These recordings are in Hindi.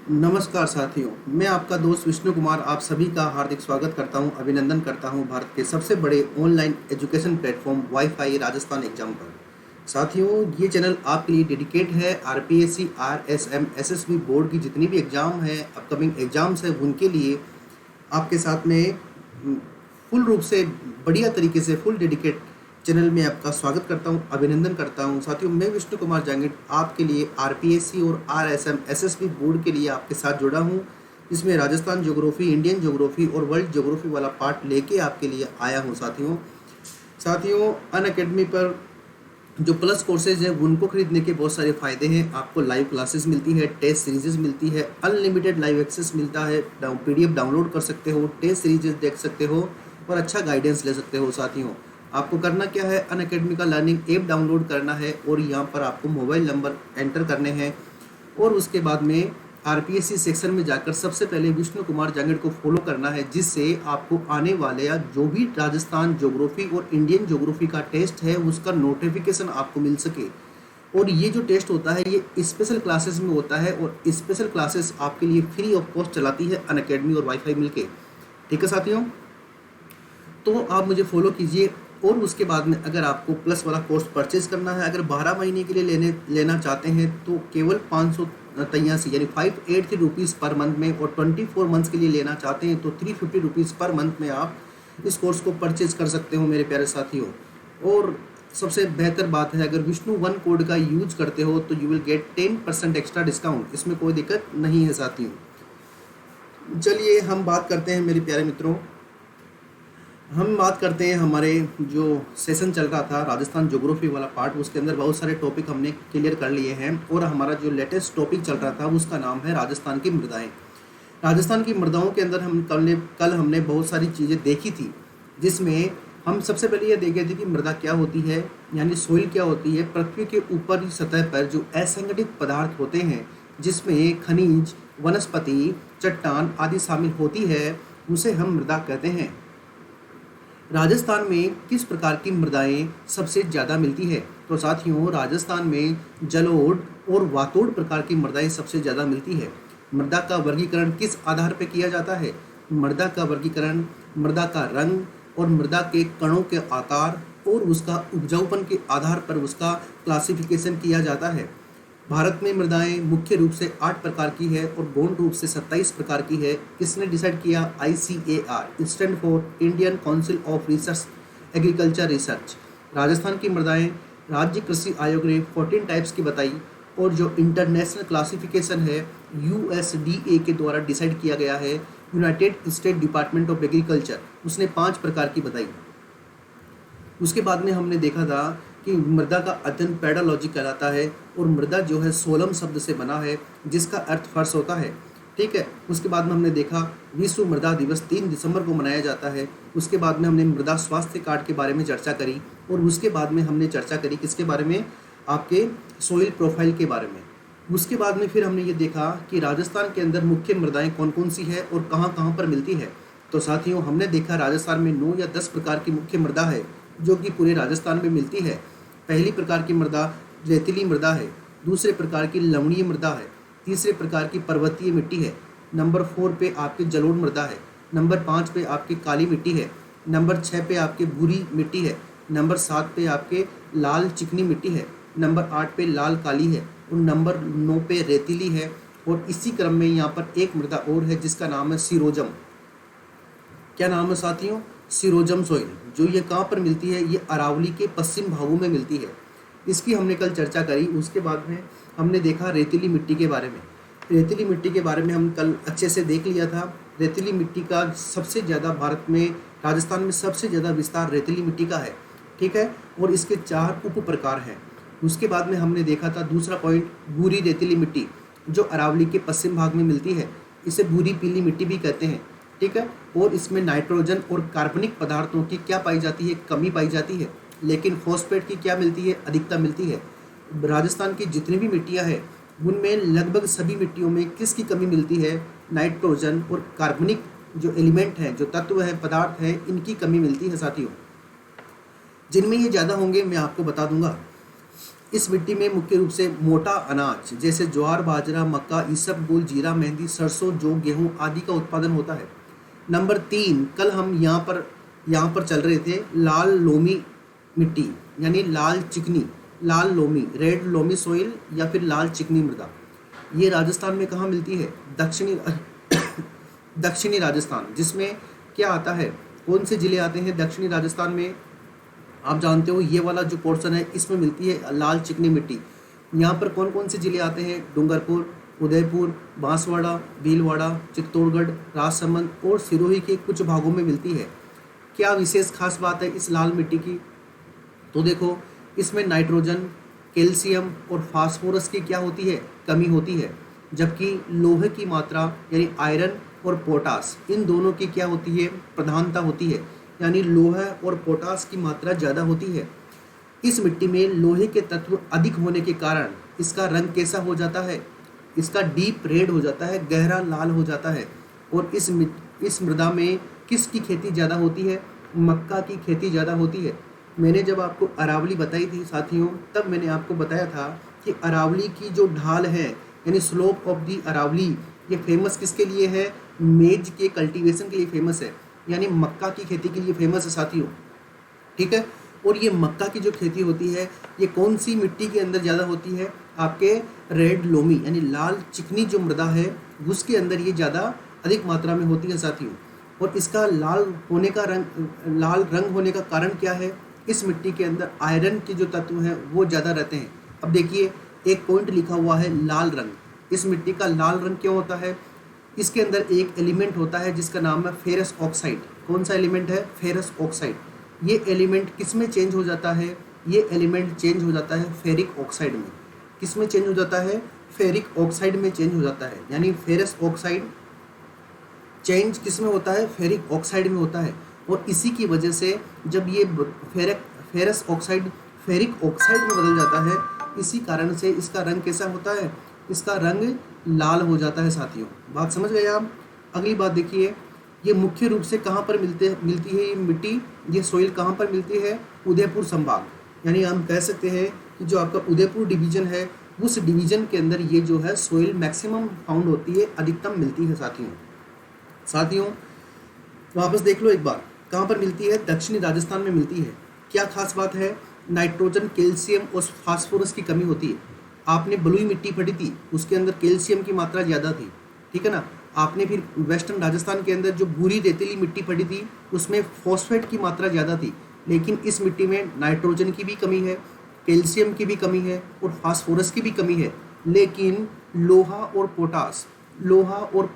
नमस्कार साथियों, मैं आपका दोस्त विष्णु कुमार आप सभी का हार्दिक स्वागत करता हूं, अभिनंदन करता हूं भारत के सबसे बड़े online education platform wifi Rajasthan exam पर। साथियों, ये चैनल आपके लिए डेडिकेट है। आरपीएससी, आरएसएम, एसएसबी बोर्ड की जितनी भी एग्जाम है, अपकमिंग एग्जाम्स है, उनके लिए आपके साथ में फुल रूप से बढ़िया तरीके से फुल डेडिकेट चैनल में आपका स्वागत करता हूं, अभिनंदन करता हूं। साथियों, मैं विष्णु कुमार जांगिड आपके लिए आरपीएससी और आरएसएम एसएसबी बोर्ड के लिए आपके साथ जुड़ा हूं। इसमें राजस्थान ज्योग्राफी, इंडियन ज्योग्राफी और वर्ल्ड ज्योग्राफी वाला पार्ट लेके आपके लिए आया हूं। साथियों, अनअकैडमी पर जो प्लस कोर्सेज हैं उनको खरीदने के बहुत सारे फ़ायदे हैं। आपको लाइव क्लासेस मिलती है, टेस्ट सीरीजेज मिलती है, अनलिमिटेड लाइव एक्सेस मिलता है, पीडीएफ डाउनलोड कर सकते हो, टेस्ट सीरीजेज देख सकते हो और अच्छा गाइडेंस ले सकते हो। साथियों, आपको करना क्या है, अनअकैडमी का लर्निंग ऐप डाउनलोड करना है और यहाँ पर आपको मोबाइल नंबर एंटर करने हैं और उसके बाद में आरपीएससी सेक्शन में जाकर सबसे पहले विष्णु कुमार जांगिड को फॉलो करना है, जिससे आपको आने वाले या जो भी राजस्थान ज्योग्राफी और इंडियन ज्योग्राफी का टेस्ट है उसका नोटिफिकेशन आपको मिल सके। और ये जो टेस्ट होता है ये स्पेशल क्लासेस में होता है और स्पेशल क्लासेस आपके लिए फ्री ऑफ कॉस्ट चलाती है अनअकैडमी और वाईफाई मिलके। ठीक है साथियों, तो आप मुझे फॉलो कीजिए। और उसके बाद में अगर आपको प्लस वाला कोर्स परचेज करना है, अगर 12 महीने के लिए लेना चाहते हैं तो केवल 583 यानी 583 रुपीज़ पर मंथ में, और 24 मंथ्स के लिए लेना चाहते हैं तो 350 रुपीज़ पर मंथ में आप इस कोर्स को परचेज कर सकते हो मेरे प्यारे साथियों। और सबसे बेहतर बात है, अगर विष्णु वन कोड का यूज करते हो तो you will get 10% extra discount. इसमें कोई दिक्कत नहीं है साथियों। चलिए हम बात करते हैं मेरे प्यारे मित्रों, हम बात करते हैं हमारे जो सेशन चल रहा था राजस्थान ज्योग्राफी वाला पार्ट, उसके अंदर बहुत सारे टॉपिक हमने क्लियर कर लिए हैं और हमारा जो लेटेस्ट टॉपिक चल रहा था उसका नाम है राजस्थान की मृदाएं। राजस्थान की मृदाओं के अंदर हम कल हमने बहुत सारी चीज़ें देखी थी, जिसमें हम सबसे पहले ये देखे थे कि मृदा क्या होती है, यानी सोइल क्या होती है। पृथ्वी के ऊपरी सतह पर जो असंगठित पदार्थ होते हैं जिसमें खनिज, वनस्पति, चट्टान आदि शामिल होती है, उसे हम मृदा कहते हैं। राजस्थान में किस प्रकार की मृदाएं सबसे ज़्यादा मिलती है? तो साथियों, राजस्थान में जलोढ़ और वातोड़ प्रकार की मृदाएं सबसे ज़्यादा मिलती है। मृदा का वर्गीकरण किस आधार पर किया जाता है? मृदा का वर्गीकरण मृदा का रंग और मृदा के कणों के आकार और उसका उपजाऊपन के आधार पर उसका क्लासिफिकेशन किया जाता है। भारत में मृदाएं मुख्य रूप से 8 प्रकार की है और गौण रूप से 27 प्रकार की है। किसने डिसाइड किया? ICAR, stand for Indian council of research agriculture research. Rajasthan की मृदाएं राज्य कृषि आयोग ने 14 टाइप्स की बताई और जो इंटरनेशनल क्लासिफिकेशन है USDA के द्वारा डिसाइड किया गया है, United state department of agriculture, उसने 5 प्रकार की बताई। उसके बाद में हमने देखा था कि मृदा का अध्ययन पेडोलॉजी कहलाता है और मृदा जो है सोलम शब्द से बना है जिसका अर्थ फर्श होता है। ठीक है, उसके बाद में हमने देखा विश्व मृदा दिवस 3 दिसंबर को मनाया जाता है। उसके बाद में हमने मृदा स्वास्थ्य कार्ड के बारे में चर्चा करी और उसके बाद में हमने चर्चा करी किसके बारे में? आपके सोइल प्रोफाइल के बारे में। उसके बाद में फिर हमने ये देखा कि राजस्थान के अंदर मुख्य मृदाएं कौन कौन सी है और कहाँ कहाँ पर मिलती है। तो साथियों, हमने देखा राजस्थान में 9 या 10 प्रकार की मुख्य मृदा है जो कि पूरे राजस्थान में मिलती है। पहली प्रकार की मृदा रेतीली मृदा है, दूसरे प्रकार की लवणीय मृदा है, तीसरे प्रकार की पर्वतीय मिट्टी है, नंबर 4 पे आपके जलोढ़ मृदा है, नंबर 5 पे आपकी काली मिट्टी है, नंबर 6 पे आपके भूरी मिट्टी है, नंबर 7 पे आपके लाल चिकनी मिट्टी है, नंबर 8 पे लाल काली है और नंबर 9 पे रेतीली है। और इसी क्रम में यहाँ पर एक मृदा और है जिसका नाम है सिरोजम। क्या नाम है साथियों? सिरोजम सोइल। जो ये कहाँ पर मिलती है? ये अरावली के पश्चिम भागों में मिलती है। इसकी हमने कल चर्चा करी। उसके बाद में हमने देखा रेतीली मिट्टी के बारे में। रेतीली मिट्टी के बारे में हम कल अच्छे से देख लिया था। रेतीली मिट्टी का सबसे ज़्यादा भारत में, राजस्थान में सबसे ज़्यादा विस्तार रेतीली मिट्टी का है। ठीक है, और इसके 4 उप प्रकार हैं। उसके बाद में हमने देखा था दूसरा पॉइंट, भूरी रेतीली मिट्टी जो अरावली के पश्चिम भाग में मिलती है। इसे भूरी पीली मिट्टी भी कहते हैं। ठीक है, और इसमें नाइट्रोजन और कार्बनिक पदार्थों की क्या पाई जाती है? कमी पाई जाती है, लेकिन फॉस्फेट की क्या मिलती है? अधिकता मिलती है। राजस्थान की जितनी भी मिट्टियां हैं उनमें लगभग सभी मिट्टियों में किसकी कमी मिलती है? नाइट्रोजन और कार्बनिक जो एलिमेंट हैं, जो तत्व हैं, पदार्थ हैं, इनकी कमी मिलती है साथियों। जिनमें ये ज़्यादा होंगे मैं आपको बता दूंगा। इस मिट्टी में मुख्य रूप से मोटा अनाज जैसे ज्वार, बाजरा, मक्का, इसबगोल, जीरा, मेहंदी, सरसों, जौ, गेहूं आदि का उत्पादन होता है। नंबर 3, कल हम यहाँ पर चल रहे थे लाल लोमी मिट्टी, यानी लाल चिकनी, लाल लोमी, रेड लोमी सॉइल या फिर लाल चिकनी मृदा। ये राजस्थान में कहाँ मिलती है? दक्षिणी राजस्थान। जिसमें क्या आता है, कौन से जिले आते हैं दक्षिणी राजस्थान में? आप जानते हो ये वाला जो पोर्शन है इसमें मिलती है लाल चिकनी मिट्टी। यहाँ पर कौन कौन से जिले आते हैं? डूंगरपुर, उदयपुर, बांसवाड़ा, भीलवाड़ा, चित्तौड़गढ़, राजसमंद और सिरोही के कुछ भागों में मिलती है। क्या विशेष खास बात है इस लाल मिट्टी की? तो देखो, इसमें नाइट्रोजन, कैल्शियम और फास्फोरस की क्या होती है? कमी होती है। जबकि लोहे की मात्रा यानी आयरन और पोटास, इन दोनों की क्या होती है? प्रधानता होती है, यानी लोहा और पोटास की मात्रा ज़्यादा होती है। इस मिट्टी में लोहे के तत्व अधिक होने के कारण इसका रंग कैसा हो जाता है? इसका डीप रेड हो जाता है, गहरा लाल हो जाता है। और इस मृदा में किसकी खेती ज़्यादा होती है? मक्का की खेती ज़्यादा होती है। मैंने जब आपको अरावली बताई थी साथियों, तब मैंने आपको बताया था कि अरावली की जो ढाल है यानी स्लोप ऑफ दी अरावली, ये फेमस किसके लिए है? मेज के कल्टीवेशन के लिए फेमस है, यानी मक्का की खेती के लिए फेमस है साथियों। ठीक है, और ये मक्का की जो खेती होती है ये कौन सी मिट्टी के अंदर ज़्यादा होती है? आपके रेड लोमी यानी लाल चिकनी जो मृदा है उसके अंदर ये ज़्यादा अधिक मात्रा में होती है साथियों। और इसका लाल रंग होने का कारण क्या है? इस मिट्टी के अंदर आयरन के जो तत्व हैं वो ज़्यादा रहते हैं। अब देखिए, एक पॉइंट लिखा हुआ है लाल रंग। इस मिट्टी का लाल रंग क्यों होता है? इसके अंदर एक एलिमेंट होता है जिसका नाम है फेरस ऑक्साइड। कौन सा एलिमेंट है? Ferrous oxide. ये एलिमेंट किस में चेंज हो जाता है? ये एलिमेंट चेंज हो जाता है फेरिक ऑक्साइड में। किस में चेंज हो जाता है? फेरिक ऑक्साइड में चेंज हो जाता है। यानी फेरस ऑक्साइड चेंज किस में होता है? फेरिक ऑक्साइड में होता है। और इसी की वजह से जब ये फेरस ऑक्साइड फेरिक ऑक्साइड में बदल जाता है, इसी कारण से इसका रंग कैसा होता है? इसका रंग लाल हो जाता है साथियों। बात समझ गए आप? अगली बात देखिए, ये मुख्य रूप से कहाँ पर मिलती है ये मिट्टी, ये सोइल कहाँ पर मिलती है? उदयपुर संभाग, यानी हम कह सकते हैं कि जो आपका उदयपुर डिवीजन है उस डिवीजन के अंदर ये जो है सोइल मैक्सिमम फाउंड होती है, अधिकतम मिलती है साथियों। वापस देख लो एक बार, कहाँ पर मिलती है? दक्षिणी राजस्थान में मिलती है। क्या खास बात है? नाइट्रोजन, कैल्शियम और फास्फोरस की कमी होती है। आपने बलुई मिट्टी पढ़ी थी, उसके अंदर कैल्शियम की मात्रा ज़्यादा थी, ठीक है ना। आपने फिर वेस्टर्न राजस्थान के अंदर जो भूरी रेतीली मिट्टी पड़ी थी उसमें फॉस्फेट की मात्रा ज़्यादा थी। लेकिन इस मिट्टी में नाइट्रोजन की भी कमी है, कैल्शियम की भी कमी है और फास्फोरस की भी कमी है। लेकिन लोहा और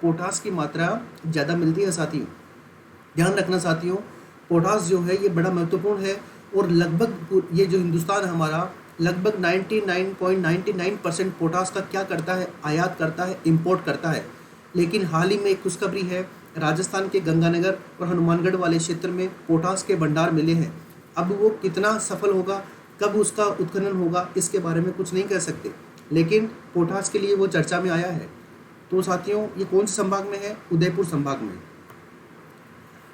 पोटास की मात्रा ज़्यादा मिलती है साथियों। ध्यान रखना साथियों, पोटास जो है ये बड़ा महत्वपूर्ण है और लगभग ये जो हिंदुस्तान है हमारा लगभग 99.99% पोटास का क्या करता है? आयात करता है, इंपोर्ट करता है। लेकिन हाल ही में एक खुशखबरी है, राजस्थान के गंगानगर और हनुमानगढ़ वाले क्षेत्र में पोटास के भंडार मिले हैं। अब वो कितना सफल होगा, कब उसका उत्खनन होगा, इसके बारे में कुछ नहीं कह सकते, लेकिन पोटास के लिए वो चर्चा में आया है। तो साथियों, ये कौन से संभाग में है? उदयपुर संभाग में।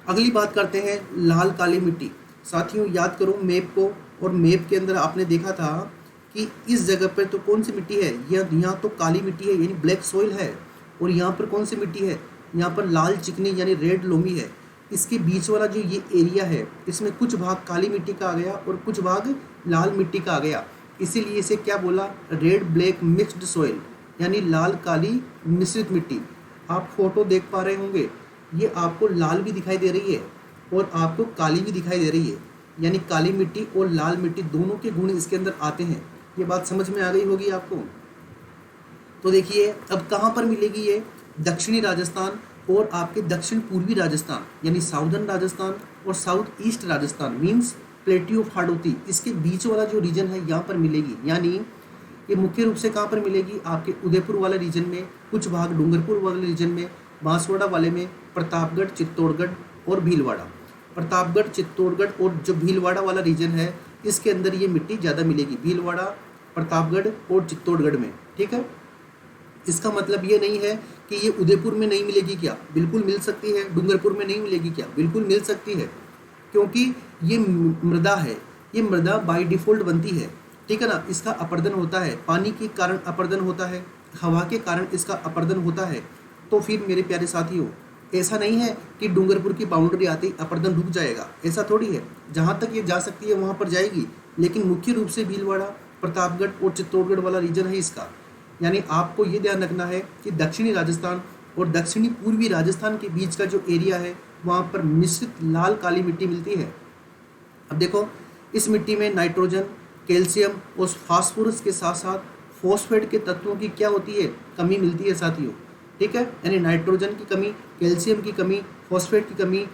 अगली बात करते हैं लाल काली मिट्टी। साथियों याद करो मैप को, और मैप के अंदर आपने देखा था कि इस जगह पर तो कौन सी मिट्टी है? यहाँ तो काली मिट्टी है यानी ब्लैक सोइल है। और यहाँ पर कौन सी मिट्टी है? यहाँ पर लाल चिकनी यानी रेड लोमी है। इसके बीच वाला जो ये एरिया है इसमें कुछ भाग काली मिट्टी का आ गया और कुछ भाग लाल मिट्टी का आ गया। इसीलिए इसे क्या बोला? रेड ब्लैक मिक्स्ड सोइल, यानी लाल काली मिश्रित मिट्टी। आप फोटो देख पा रहे होंगे, ये आपको लाल भी दिखाई दे रही है और आपको काली भी दिखाई दे रही है, यानी काली मिट्टी और लाल मिट्टी दोनों के गुण इसके अंदर आते हैं। ये बात समझ में आ गई होगी आपको। तो देखिए अब कहाँ पर मिलेगी ये? दक्षिणी राजस्थान और आपके दक्षिण पूर्वी राजस्थान यानी साउदर्न राजस्थान और south east Rajasthan means plateau of Hadoti, इसके बीच वाला जो रीजन है यहाँ पर मिलेगी। यानी ये मुख्य रूप से कहाँ पर मिलेगी? आपके उदयपुर वाले रीजन में, कुछ भाग डूंगरपुर वाले रीजन में, बांसवाड़ा वाले में, प्रतापगढ़, चित्तौड़गढ़ और भीलवाड़ा। प्रतापगढ़, चित्तौड़गढ़ और जो भीलवाड़ा वाला रीजन है इसके अंदर ये मिट्टी ज़्यादा मिलेगी, भीलवाड़ा, प्रतापगढ़ और चित्तौड़गढ़ में। ठीक है, इसका मतलब ये नहीं है कि ये उदयपुर में नहीं मिलेगी क्या? बिल्कुल मिल सकती है। डूंगरपुर में नहीं मिलेगी क्या? बिल्कुल मिल सकती है, क्योंकि ये मृदा है, ये मृदा बाय डिफ़ॉल्ट बनती है। ठीक है ना, इसका अपर्दन होता है, पानी के कारण अपर्दन होता है, हवा के कारण इसका अपर्दन होता है। तो फिर मेरे प्यारे साथियों, ऐसा नहीं है कि डूंगरपुर की बाउंड्री आते ही अपर्दन रुक जाएगा, ऐसा थोड़ी है। जहाँ तक ये जा सकती है वहाँ पर जाएगी, लेकिन मुख्य रूप से भीलवाड़ा, प्रतापगढ़ और चित्तौड़गढ़ वाला रीजन है इसका। यानी आपको ये ध्यान रखना है कि दक्षिणी राजस्थान और दक्षिणी पूर्वी राजस्थान के बीच का जो एरिया है वहाँ पर मिश्रित लाल काली मिट्टी मिलती है। अब देखो, इस मिट्टी में नाइट्रोजन, कैल्शियम और फास्फोरस के साथ साथ फॉस्फेट के तत्वों की क्या होती है, कमी मिलती है साथियों। ठीक है, यानी नाइट्रोजन की कमी, कैल्शियम की कमी, फॉस्फेट की कमी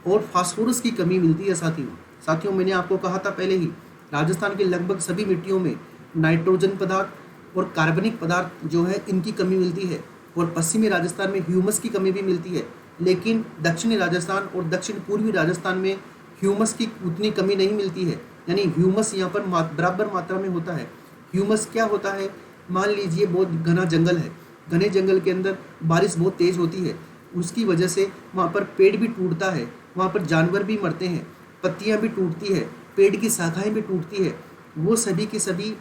और फास्फोरस की कमी मिलती है साथियों मैंने आपको कहा था पहले ही, राजस्थान के लगभग सभी मिट्टियों में नाइट्रोजन पदार्थ और कार्बनिक पदार्थ जो है इनकी कमी मिलती है। और पश्चिमी राजस्थान में ह्यूमस की कमी भी मिलती है, लेकिन दक्षिणी राजस्थान और दक्षिण पूर्वी राजस्थान में ह्यूमस की उतनी कमी नहीं मिलती है। यानी ह्यूमस यहाँ पर बराबर मात्रा में होता है। ह्यूमस क्या होता है, मान लीजिए बहुत घना जंगल है, घने जंगल के अंदर बारिश बहुत तेज़ होती है, उसकी वजह से वहाँ पर पेड़ भी टूटता है, वहाँ पर जानवर भी मरते हैं, पत्तियाँ भी टूटती है, पेड़ की शाखाएँ भी टूटती है, वो सभी की सभी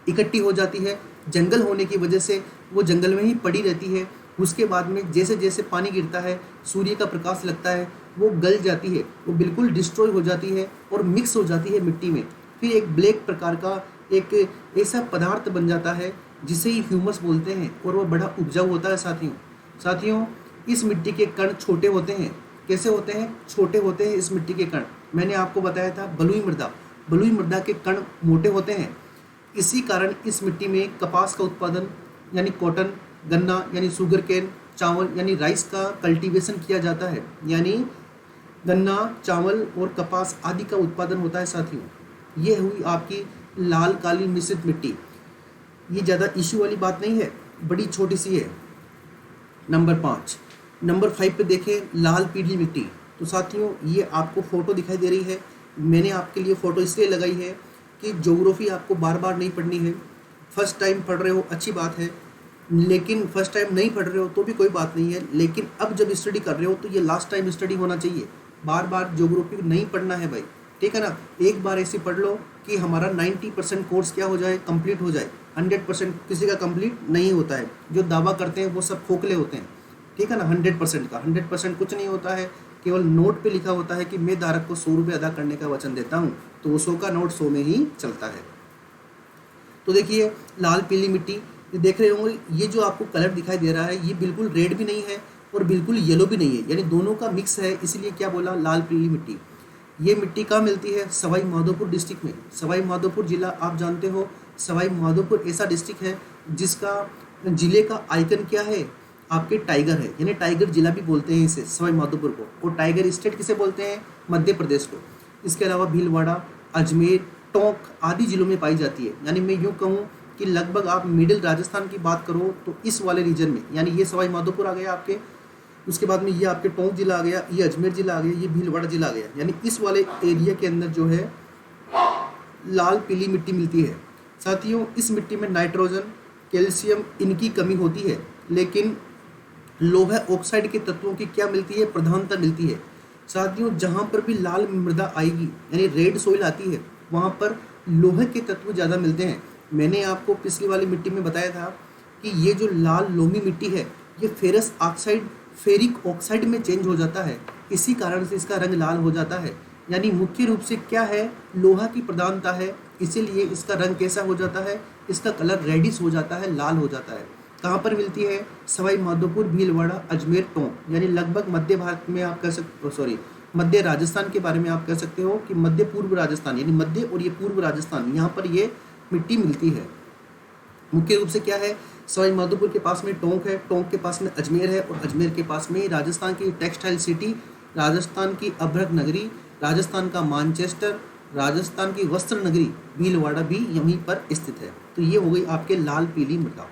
इकट्ठी हो जाती है। जंगल होने की वजह से वो जंगल में ही पड़ी रहती है। उसके बाद में जैसे जैसे पानी गिरता है, सूर्य का प्रकाश लगता है, वो गल जाती है, वो बिल्कुल डिस्ट्रॉय हो जाती है और मिक्स हो जाती है मिट्टी में। फिर एक ब्लैक प्रकार का एक ऐसा पदार्थ बन जाता है जिसे ही ह्यूमस बोलते हैं, और वो बड़ा उपजाऊ होता है साथियों इस मिट्टी के कण छोटे होते हैं। कैसे होते हैं, छोटे होते हैं इस मिट्टी के कण। मैंने आपको बताया था बलुई मृदा के कण मोटे होते हैं। इसी कारण इस मिट्टी में कपास का उत्पादन यानी कॉटन, गन्ना यानी शुगर केन, चावल यानी राइस का कल्टीवेशन किया जाता है। यानी गन्ना, चावल और कपास आदि का उत्पादन होता है साथियों। ये हुई आपकी लाल काली मिश्रित मिट्टी। ये ज़्यादा इश्यू वाली बात नहीं है, बड़ी छोटी सी है। नंबर 5 पे देखें, लाल पीली मिट्टी। तो साथियों ये आपको फ़ोटो दिखाई दे रही है, मैंने आपके लिए फ़ोटो इसलिए लगाई है कि ज्योग्राफी आपको बार बार नहीं पढ़नी है। फर्स्ट टाइम पढ़ रहे हो अच्छी बात है, लेकिन फर्स्ट टाइम नहीं पढ़ रहे हो तो भी कोई बात नहीं है, लेकिन अब जब स्टडी कर रहे हो तो ये लास्ट टाइम स्टडी होना चाहिए। बार बार ज्योग्राफी नहीं पढ़ना है भाई, ठीक है ना। एक बार ऐसे पढ़ लो कि हमारा 90% कोर्स क्या हो जाए, कंप्लीट हो जाए। 100% किसी का कंप्लीट नहीं होता है, जो दावा करते हैं वो सब खोखले होते हैं, ठीक है ना। 100% का 100% कुछ नहीं होता है, केवल नोट पे लिखा होता है कि मैं धारक को 100 रुपये अदा करने का वचन देता हूँ, तो वो 100 का नोट 100 में ही चलता है। तो देखिए, लाल पीली मिट्टी देख रहे होंगे, ये जो आपको कलर दिखाई दे रहा है ये बिल्कुल रेड भी नहीं है और बिल्कुल येलो भी नहीं है, यानी दोनों का मिक्स है, इसलिए क्या बोला, लाल पीली मिट्टी। ये मिट्टी कहाँ मिलती है, सवाई माधोपुर डिस्ट्रिक्ट में। सवाई माधोपुर जिला आप जानते हो, सवाई माधोपुर ऐसा डिस्ट्रिक्ट है जिसका जिले का आइकन क्या है, आपके टाइगर है, यानी टाइगर जिला भी बोलते हैं इसे, सवाई माधोपुर को। और टाइगर स्टेट किसे बोलते हैं, मध्य प्रदेश को। इसके अलावा भीलवाड़ा, अजमेर, टोंक आदि जिलों में पाई जाती है। यानी मैं यूँ कहूँ कि लगभग आप मिडिल राजस्थान की बात करो तो इस वाले रीजन में, यानी ये सवाई माधोपुर आ गया आपके, उसके बाद में ये आपके टोंक जिला आ गया, ये अजमेर जिला आ गया, ये भीलवाड़ा जिला आ गया, यानी इस वाले एरिया के अंदर जो है लाल पीली मिट्टी मिलती है। साथियों इस मिट्टी में नाइट्रोजन, कैल्शियम इनकी कमी होती है, लेकिन लोहा ऑक्साइड के तत्वों की क्या मिलती है, प्रधानता मिलती है। साथियों जहाँ पर भी लाल मृदा आएगी यानी रेड सोइल आती है, वहाँ पर लोहे के तत्व ज़्यादा मिलते हैं। मैंने आपको पिछली वाली मिट्टी में बताया था कि ये जो लाल लोमी मिट्टी है ये फेरस ऑक्साइड फेरिक ऑक्साइड में चेंज हो जाता है, इसी कारण से इसका रंग लाल हो जाता है। यानी मुख्य रूप से क्या है, लोहा की प्रधानता है, इसीलिए इसका रंग कैसा हो जाता है, इसका कलर रेडिश हो जाता है, लाल हो जाता है। कहाँ पर मिलती है, सवाई माधोपुर, भीलवाड़ा, अजमेर, टोंक, यानी लगभग मध्य भारत में आप कह सकते, मध्य राजस्थान के बारे में आप कह सकते हो कि मध्य पूर्व राजस्थान, यानी मध्य और ये पूर्व राजस्थान, यहाँ पर ये मिट्टी मिलती है। मुख्य रूप से क्या है, सवाई माधोपुर के पास में टोंक है, टोंक के पास में अजमेर है, और अजमेर के पास में राजस्थान की टेक्सटाइल सिटी, राजस्थान की अभ्रक नगरी, राजस्थान का मानचेस्टर, राजस्थान की वस्त्र नगरी भीलवाड़ा भी यहीं पर स्थित है। तो ये हो गई आपके लाल पीली मृदा।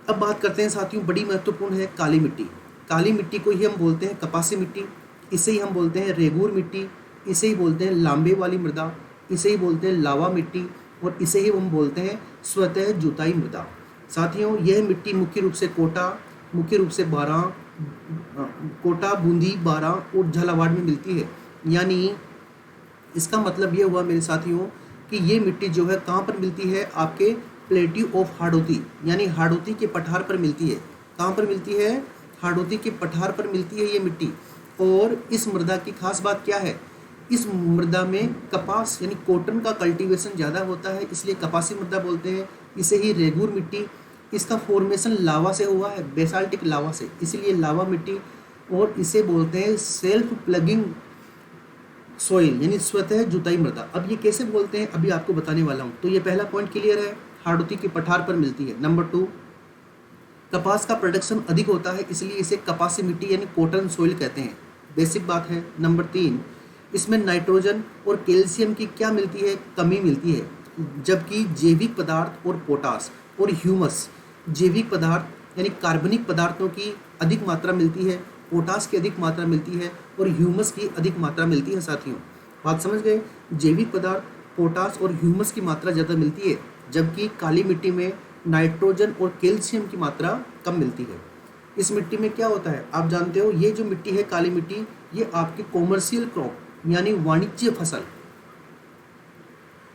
अब बात करते हैं साथियों, बड़ी महत्वपूर्ण है काली मिट्टी। काली मिट्टी को ही हम बोलते हैं कपासी मिट्टी, इसे ही हम बोलते हैं रेगूर मिट्टी, इसे ही बोलते हैं लांबे वाली मृदा, इसे ही बोलते हैं लावा मिट्टी, और इसे ही हम बोलते हैं स्वतः जुताई मृदा। साथियों यह मिट्टी मुख्य रूप से कोटा, बूंदी, बारां और झालावाड़ में मिलती है। यानी इसका मतलब ये हुआ मेरे साथियों कि ये मिट्टी जो है कहाँ पर मिलती है, आपके प्लेट्यू ऑफ हाड़ौती यानी हाड़ौती के पठार पर मिलती है। कहाँ पर मिलती है, हाड़ौती के पठार पर मिलती है ये मिट्टी। और इस मृदा की खास बात क्या है, इस मृदा में कपास यानी कॉटन का कल्टीवेशन ज़्यादा होता है, इसलिए कपासी मृदा बोलते हैं। इसे ही रेगूर मिट्टी, इसका फॉर्मेशन लावा से हुआ है, बेसाल्टिक लावा से, इसलिए लावा मिट्टी। और इसे बोलते हैं सेल्फ प्लगिंग सॉइल यानी स्वतः जुताई मृदा। अब ये कैसे बोलते हैं अभी आपको बताने वाला हूँ। तो ये पहला पॉइंट क्लियर है, हाड़ौती के पठार पर मिलती है। नंबर 2, कपास का प्रोडक्शन अधिक होता है, इसलिए इसे कपासी मिट्टी यानी कॉटन सॉइल कहते हैं, बेसिक बात है। नंबर 3, इसमें नाइट्रोजन और कैल्शियम की क्या मिलती है, कमी मिलती है, जबकि जैविक पदार्थ और पोटास और ह्यूमस, जैविक पदार्थ यानी कार्बनिक पदार्थों की अधिक मात्रा मिलती है, पोटास की अधिक मात्रा मिलती है और ह्यूमस की अधिक मात्रा मिलती है। साथियों बात समझ गए, जैविक पदार्थ, पोटास और ह्यूमस की मात्रा ज़्यादा मिलती है, जबकि काली मिट्टी में नाइट्रोजन और कैल्शियम की मात्रा कम मिलती है। इस मिट्टी में क्या होता है आप जानते हो, ये जो मिट्टी है काली मिट्टी, ये आपकी कॉमर्शियल क्रॉप यानी वाणिज्य फसल,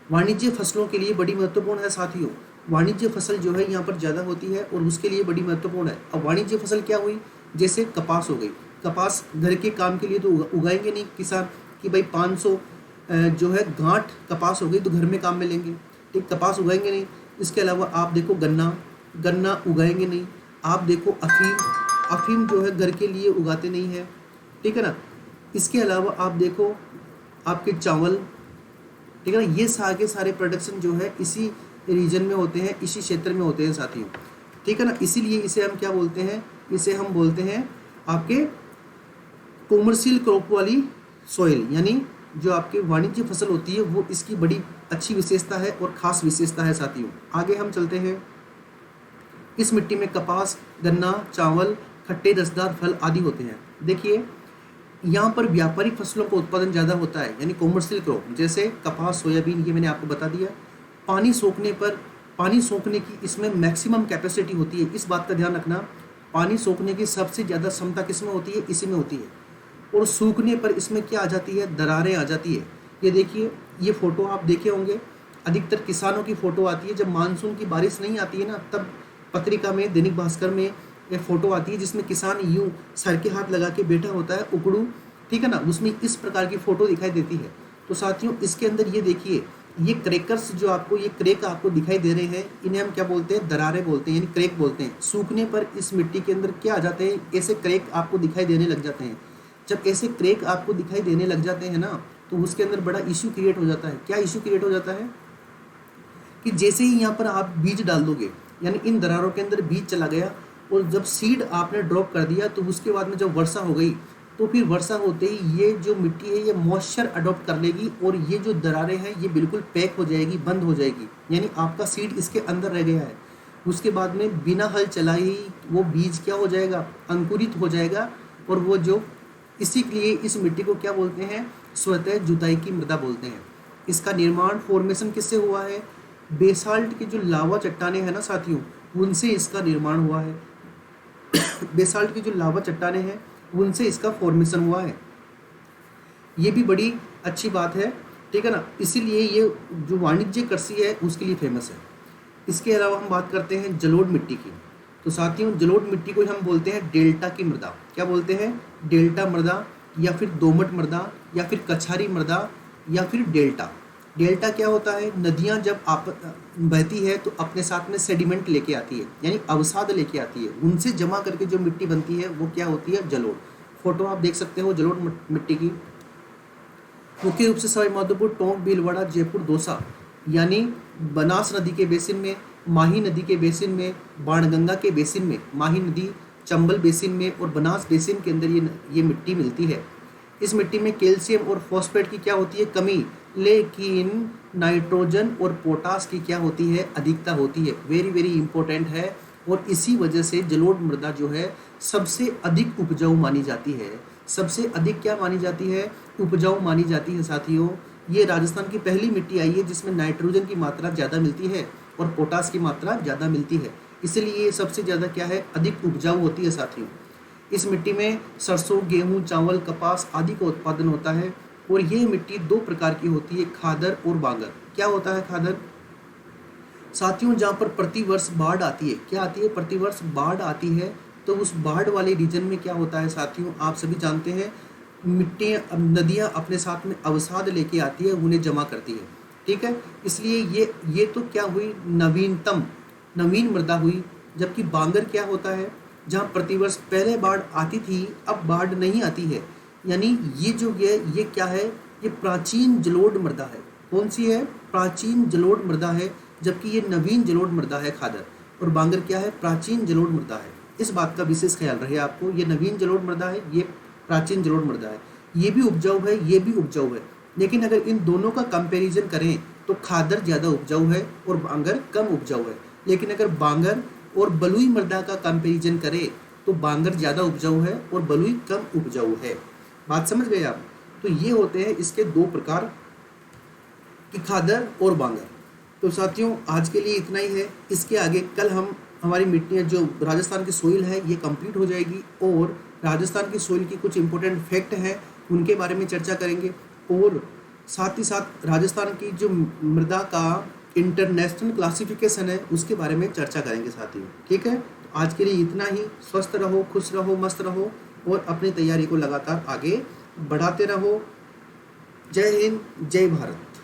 वाणिज्य फसलों के लिए बड़ी महत्वपूर्ण है। साथियों वाणिज्य फसल जो है यहाँ पर ज़्यादा होती है और उसके लिए बड़ी महत्वपूर्ण है। अब वाणिज्य फसल क्या हुई, जैसे कपास हो गई, कपास घर के काम के लिए तो उगाएंगे नहीं किसान कि भाई 500 जो है गांठ कपास हो गई तो घर में काम में लेंगे, ठीक, कपास उगाएंगे नहीं। इसके अलावा आप देखो गन्ना उगाएंगे नहीं। आप देखो अफीम जो है घर के लिए उगाते नहीं है, ठीक है ना। इसके अलावा आप देखो आपके चावल, ठीक है ना, ये सारे प्रोडक्शन जो है इसी रीजन में होते हैं, इसी क्षेत्र में होते हैं साथियों, ठीक है ना। इसीलिए इसे हम क्या बोलते हैं, इसे हम बोलते हैं आपके कॉमर्शियल क्रॉप वाली सॉइल, यानी जो आपके वाणिज्य फसल होती है वो इसकी बड़ी अच्छी विशेषता है और ख़ास विशेषता है। साथियों आगे हम चलते हैं। इस मिट्टी में कपास, गन्ना, चावल, खट्टे रसदार फल आदि होते हैं। देखिए यहाँ पर व्यापारिक फसलों का उत्पादन ज़्यादा होता है यानी कॉमर्शियल क्रॉप, जैसे कपास, सोयाबीन, ये मैंने आपको बता दिया। पानी सोखने की इसमें मैक्सिमम कैपेसिटी होती है, इस बात का ध्यान रखना। पानी सोखने की सबसे ज़्यादा क्षमता किसमें होती है, इसी में होती है। और सूखने पर इसमें क्या आ जाती है, दरारें आ जाती है। ये देखिए, ये फ़ोटो आप देखे होंगे, अधिकतर किसानों की फ़ोटो आती है जब मानसून की बारिश नहीं आती है ना, तब पत्रिका में, दैनिक भास्कर में ये फ़ोटो आती है जिसमें किसान यूँ सर के हाथ लगा के बैठा होता है, उकड़ू, ठीक है ना, उसमें इस प्रकार की फ़ोटो दिखाई देती है। तो साथियों इसके अंदर ये देखिए, ये क्रैकर्स जो आपको, ये क्रैक आपको दिखाई दे रहे हैं, इन्हें हम क्या बोलते हैं, दरारें बोलते हैं, यानी क्रैक बोलते हैं। सूखने पर इस मिट्टी के अंदर क्या आ जाते हैं, ऐसे क्रैक आपको दिखाई देने लग जाते हैं। जब ऐसे क्रैक आपको दिखाई देने लग जाते हैं ना, तो उसके अंदर बड़ा इशू क्रिएट हो जाता है। क्या इशू क्रिएट हो जाता है कि जैसे ही यहाँ पर आप बीज डाल दोगे, यानी इन दरारों के अंदर बीज चला गया और जब सीड आपने ड्रॉप कर दिया, तो उसके बाद में जब वर्षा हो गई, तो फिर वर्षा होते ही ये जो मिट्टी है ये मॉइस्चर अडॉप्ट कर लेगी और ये जो दरारें हैं ये बिल्कुल पैक हो जाएगी, बंद हो जाएगी, यानी आपका सीड इसके अंदर रह गया है। उसके बाद में बिना हल चलाए ही वो बीज क्या हो जाएगा, अंकुरित हो जाएगा। और वो जो, इसी के लिए इस मिट्टी को क्या बोलते हैं, स्वतः जुताई की मृदा बोलते हैं। इसका निर्माण फॉर्मेशन किससे हुआ है, बेसाल्ट की जो लावा चट्टानें हैं ना साथियों, उनसे इसका निर्माण हुआ है। बेसाल्ट की जो लावा चट्टानें हैं उनसे इसका फॉर्मेशन हुआ है। ये भी बड़ी अच्छी बात है, ठीक है ना। इसीलिए ये जो वाणिज्य कृषि है उसके लिए फेमस है। इसके अलावा हम बात करते हैं जलोढ़ मिट्टी की। तो साथियों जलोढ़ मिट्टी को हम बोलते हैं डेल्टा की मृदा। क्या बोलते हैं, डेल्टा मृदा, या फिर दोमट मृदा, या फिर कछारी मृदा, या फिर डेल्टा। डेल्टा क्या होता है, नदियाँ जब आप बहती है तो अपने साथ में सेडिमेंट लेके आती है, यानी अवसाद लेके आती है, उनसे जमा करके जो मिट्टी बनती है वो क्या होती है, जलोढ़। फोटो आप देख सकते हो जलोढ़ मिट्टी की। मुख्य रूप से सवाई माधोपुर, टोंक, भीलवाड़ा, जयपुर, दौसा, यानी बनास नदी के बेसिन में, माही नदी के बेसिन में, बाणगंगा के बेसिन में, माही नदी, चंबल बेसिन में और बनास बेसिन के अंदर ये मिट्टी मिलती है। इस मिट्टी में कैल्शियम और फॉस्फेट की क्या होती है, कमी, लेकिन नाइट्रोजन और पोटास की क्या होती है, अधिकता होती है। वेरी वेरी इंपॉर्टेंट है। और इसी वजह से जलोढ़ मृदा जो है सबसे अधिक उपजाऊ मानी जाती है। सबसे अधिक क्या मानी जाती है, उपजाऊ मानी जाती है। साथियों ये राजस्थान की पहली मिट्टी आई है जिसमें नाइट्रोजन की मात्रा ज़्यादा मिलती है और पोटास की मात्रा ज़्यादा मिलती है, इसलिए ये सबसे ज़्यादा क्या है, अधिक उपजाऊ होती है। साथियों इस मिट्टी में सरसों, गेहूँ, चावल, कपास आदि का उत्पादन होता है। और ये मिट्टी दो प्रकार की होती है, खादर और बांगर। क्या होता है खादर? साथियों, जहाँ पर प्रतिवर्ष बाढ़ आती है, क्या आती है? प्रतिवर्ष बाढ़ आती है। तो उस बाढ़ वाले रीजन में क्या होता है साथियों, आप सभी जानते हैं, मिट्टियाँ, नदियाँ अपने साथ में अवसाद लेके आती है, उन्हें जमा करती है। ठीक है, इसलिए ये तो क्या हुई, नवीन मृदा हुई। जबकि बांगर क्या होता है, जहाँ प्रतिवर्ष पहले बाढ़ आती थी, अब बाढ़ नहीं आती है। यानी ये जो ये क्या है, ये प्राचीन जलोढ़ मृदा है। कौन सी है? प्राचीन जलोढ़ मृदा है। जबकि ये नवीन जलोढ़ मृदा है खादर। और बांगर क्या है? प्राचीन जलोढ़ मृदा है। इस बात का विशेष ख्याल रहे आपको, ये नवीन जलोढ़ मृदा है, ये प्राचीन जलोढ़ मृदा है। ये भी उपजाऊ है, ये भी उपजाऊ है। लेकिन अगर इन दोनों का कंपैरिजन करें तो खादर ज़्यादा उपजाऊ है और बांगर कम उपजाऊ है। लेकिन अगर बांगर और बलुई मृदा का कंपैरिजन करें तो बांगर ज़्यादा उपजाऊ है और बलुई कम उपजाऊ है। बात समझ गए आप? तो ये होते हैं इसके दो प्रकार कि खादर और बांगर। तो साथियों, आज के लिए इतना ही है। इसके आगे कल हम हमारी मिट्टियाँ, जो राजस्थान की सोइल है, ये कंप्लीट हो जाएगी और राजस्थान की सोइल की कुछ इंपॉर्टेंट फैक्ट हैं उनके बारे में चर्चा करेंगे। और साथ ही साथ राजस्थान की जो मृदा का इंटरनेशनल क्लासिफिकेशन है उसके बारे में चर्चा करेंगे साथियों। ठीक है, तो आज के लिए इतना ही। स्वस्थ रहो, खुश रहो, मस्त रहो और अपनी तैयारी को लगातार आगे बढ़ाते रहो। जय हिंद, जय भारत।